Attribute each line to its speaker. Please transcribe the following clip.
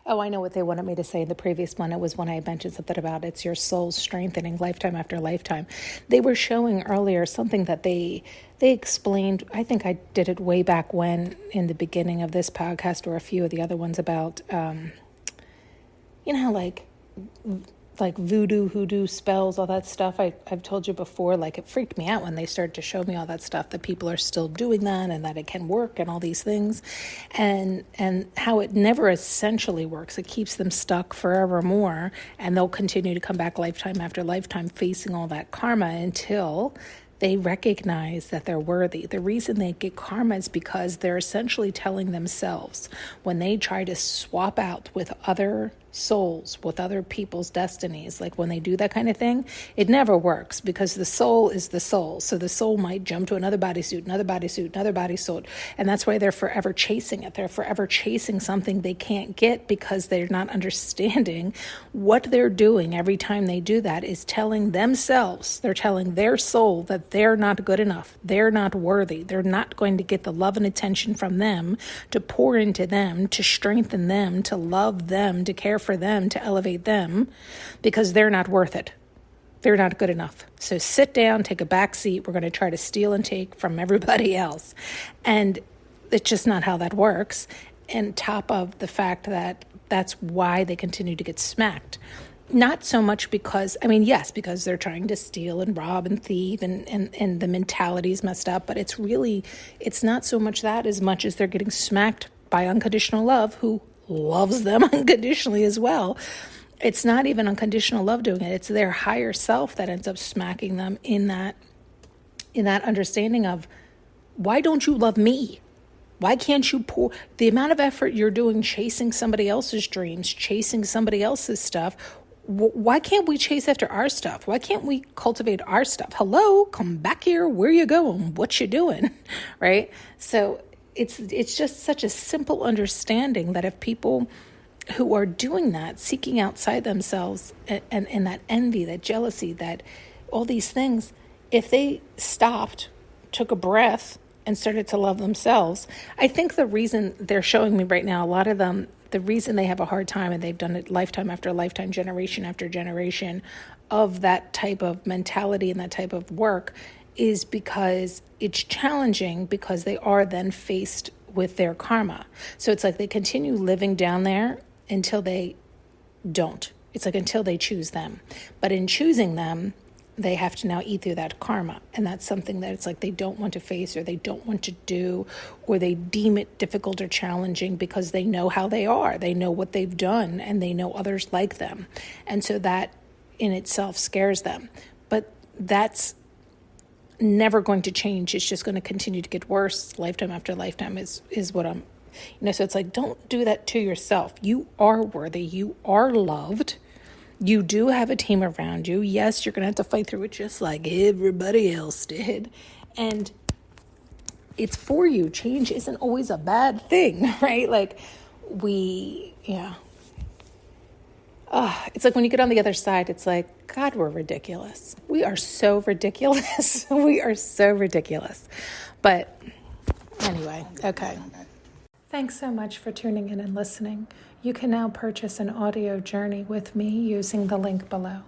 Speaker 1: Oh, I know what they wanted me to say in the previous one. It was when I mentioned something about it's your soul strengthening lifetime after lifetime. They were showing earlier something that they explained. I think I did it way back when in the beginning of this podcast or a few of the other ones about, like voodoo, hoodoo spells, all that stuff. I've told you before, like it freaked me out when they started to show me all that stuff, that people are still doing that and that it can work and all these things, and how it never essentially works. It keeps them stuck forevermore, and they'll continue to come back lifetime after lifetime facing all that karma until they recognize that they're worthy. The reason they get karma is because they're essentially telling themselves, when they try to swap out with other souls, with other people's destinies, like when they do that kind of thing, it never works because the soul is the soul. So the soul might jump to another bodysuit, another bodysuit, another bodysuit. And that's why they're forever chasing it. They're forever chasing something they can't get because they're not understanding what they're doing every time they do that is telling themselves, they're telling their soul that they're not good enough. They're not worthy. They're not going to get the love and attention from them to pour into them, to strengthen them, to love them, to care for them, to elevate them, because they're not worth it. They're not good enough. So sit down, take a back seat. We're going to try to steal and take from everybody else. And it's just not how that works. And top of the fact that that's why they continue to get smacked. Not so much because, yes, because they're trying to steal and rob and thieve and the mentality is messed up, but it's not so much that as much as they're getting smacked by unconditional love, who loves them unconditionally as well. It's not even unconditional love doing it. It's their higher self that ends up smacking them in that understanding of, why don't you love me? Why can't you pour the amount of effort you're doing chasing somebody else's dreams, chasing somebody else's stuff? Why can't we chase after our stuff? Why can't we cultivate our stuff? Hello, come back here. Where you going? What you doing? Right? So it's just such a simple understanding that if people who are doing that, seeking outside themselves and that envy, that jealousy, that all these things, if they stopped, took a breath, and started to love themselves, I think the reason they're showing me right now, a lot of them, the reason they have a hard time, and they've done it lifetime after lifetime, generation after generation of that type of mentality and that type of work, is because it's challenging, because they are then faced with their karma. So it's like they continue living down there until they don't. It's like until they choose them. But in choosing them, they have to now eat through that karma. And that's something that it's like they don't want to face, or they don't want to do, or they deem it difficult or challenging because they know how they are. They know what they've done, and they know others like them. And so that in itself scares them. But that's never going to change. It's just going to continue to get worse lifetime after lifetime is what I'm, so it's like, don't do that to yourself. You are worthy. You are loved. You do have a team around you. Yes, you're going to have to fight through it just like everybody else did. And it's for you. Change isn't always a bad thing, right? Like it's like when you get on the other side, it's like, God, we're ridiculous. We are so ridiculous. We are so ridiculous. But anyway, okay. Thanks so much for tuning in and listening. You can now purchase an audio journey with me using the link below.